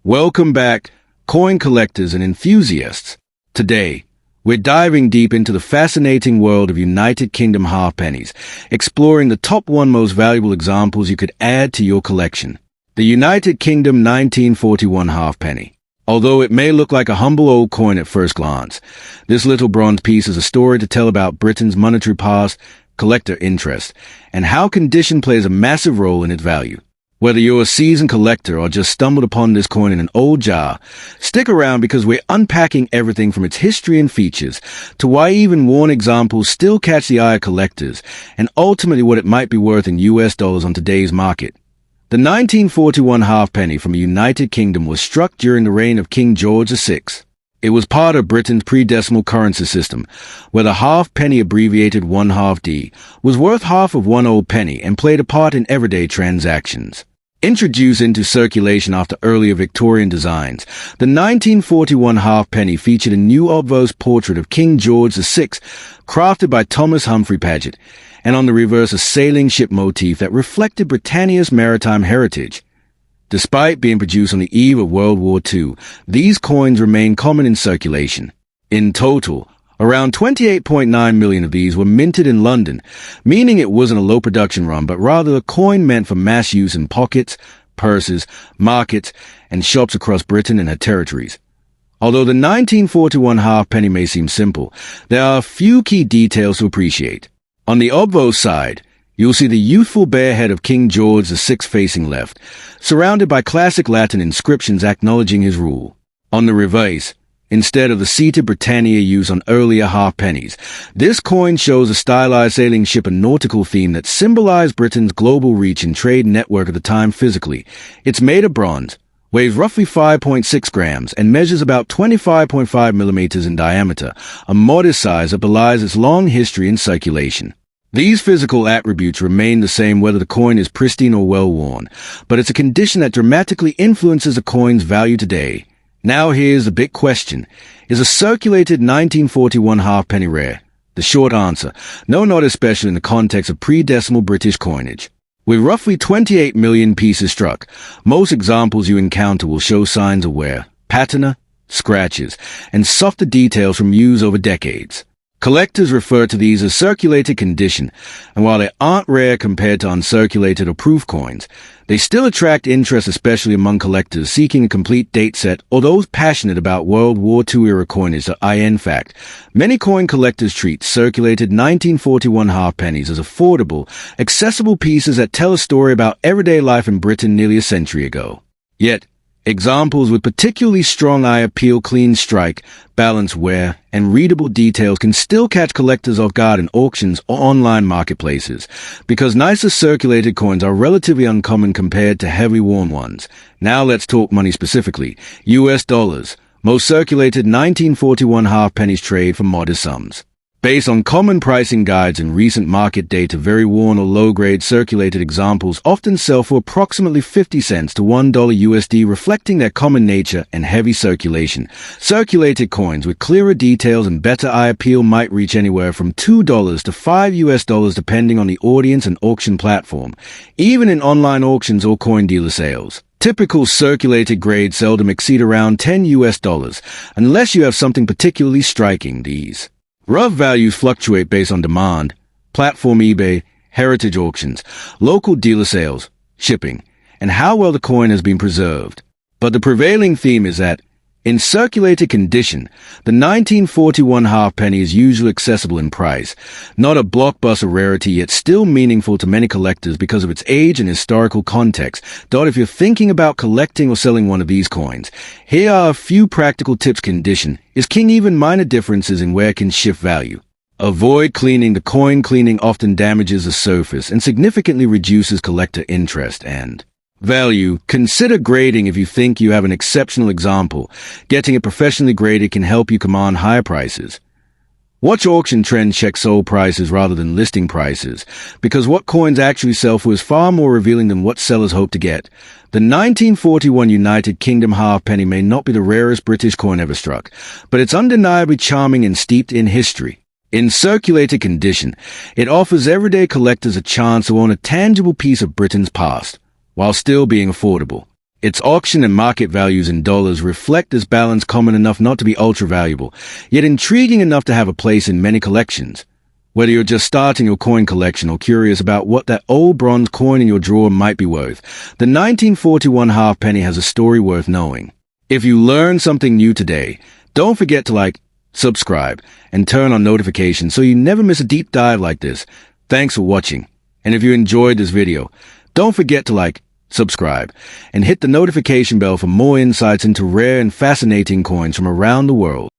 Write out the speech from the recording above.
Welcome back, coin collectors and enthusiasts. Today, we're diving deep into the fascinating world of United Kingdom halfpennies, exploring the top most valuable examples you could add to your collection. The United Kingdom 1941 halfpenny. Although it may look like a humble old coin at first glance, this little bronze piece is a story to tell about Britain's monetary past, collector interest, and how condition plays a massive role in its value. Whether you're a seasoned collector or just stumbled upon this coin in an old jar, stick around because we're unpacking everything from its history and features to why even worn examples still catch the eye of collectors, and ultimately what it might be worth in US dollars on today's market. The 1941 halfpenny from the United Kingdom was struck during the reign of King George VI. It was part of Britain's pre-decimal currency system, where the halfpenny, abbreviated 1/2D, was worth half of one old penny and played a part in everyday transactions. Introduced into circulation after earlier Victorian designs, the 1941 halfpenny featured a new obverse portrait of King George VI, crafted by Thomas Humphrey Paget, and on the reverse a sailing ship motif that reflected Britannia's maritime heritage. Despite being produced on the eve of World War II, these coins remain common in circulation. In total, around 28.9 million of these were minted in London, meaning it wasn't a low production run, but rather a coin meant for mass use in pockets, purses, markets, and shops across Britain and her territories. Although the 1941 halfpenny may seem simple, there are a few key details to appreciate. On the obverse side, you'll see the youthful bare head of King George VI facing left, surrounded by classic Latin inscriptions acknowledging his rule. On the reverse, instead of the seated Britannia used on earlier halfpennies, this coin shows a stylized sailing ship and nautical theme that symbolized Britain's global reach and trade network at the time physically. It's made of bronze, weighs roughly 5.6 grams, and measures about 25.5 millimeters in diameter, a modest size that belies its long history in circulation. These physical attributes remain the same whether the coin is pristine or well-worn, but it's a condition that dramatically influences a coin's value today. Now here's the big question. Is a circulated 1941 halfpenny rare? The short answer, no, not especially in the context of pre-decimal British coinage. With roughly 28 million pieces struck, most examples you encounter will show signs of wear, patina, scratches, and softer details from use over decades. Collectors refer to these as circulated condition, and while they aren't rare compared to uncirculated or proof coins, they still attract interest, especially among collectors seeking a complete date set or those passionate about World War II era coinage. In fact, many coin collectors treat circulated 1941 halfpennies as affordable, accessible pieces that tell a story about everyday life in Britain nearly a century ago. Yet, examples with particularly strong eye appeal, clean strike, balanced wear, and readable details can still catch collectors off guard in auctions or online marketplaces, because nicer circulated coins are relatively uncommon compared to heavily worn ones. Now let's talk money specifically. US dollars. Most circulated 1941 halfpennies trade for modest sums. Based on common pricing guides and recent market data, very worn or low-grade circulated examples often sell for approximately 50 cents to $1 USD, reflecting their common nature and heavy circulation. Circulated coins with clearer details and better eye appeal might reach anywhere from $2 to $5 US depending on the audience and auction platform, even in online auctions or coin dealer sales. Typical circulated grades seldom exceed around $10 US, unless you have something particularly striking. These rough values fluctuate based on demand, platform eBay, heritage auctions, local dealer sales, shipping, and how well the coin has been preserved. But the prevailing theme is that, in circulated condition, the 1941 halfpenny is usually accessible in price, not a blockbuster rarity, yet still meaningful to many collectors because of its age and historical context. If you're thinking about collecting or selling one of these coins, here are a few practical tips. Condition is king, even minor differences in wear can shift value. Avoid cleaning. The coin cleaning often damages the surface and significantly reduces collector interest. And value. Consider grading. If you think you have an exceptional example, getting it professionally graded can help you command higher prices. Watch auction trends, check sold prices rather than listing prices, because what coins actually sell for is far more revealing than what sellers hope to get. The 1941 United Kingdom halfpenny may not be the rarest British coin ever struck, but it's undeniably charming and steeped in history. In circulated condition, it offers everyday collectors a chance to own a tangible piece of Britain's past, while still being affordable. Its auction and market values in dollars reflect this balance, common enough not to be ultra-valuable, yet intriguing enough to have a place in many collections. Whether you're just starting your coin collection or curious about what that old bronze coin in your drawer might be worth, the 1941 halfpenny has a story worth knowing. If you learned something new today, don't forget to like, subscribe, and turn on notifications so you never miss a deep dive like this. Thanks for watching. And if you enjoyed this video, don't forget to like, subscribe, and hit the notification bell for more insights into rare and fascinating coins from around the world.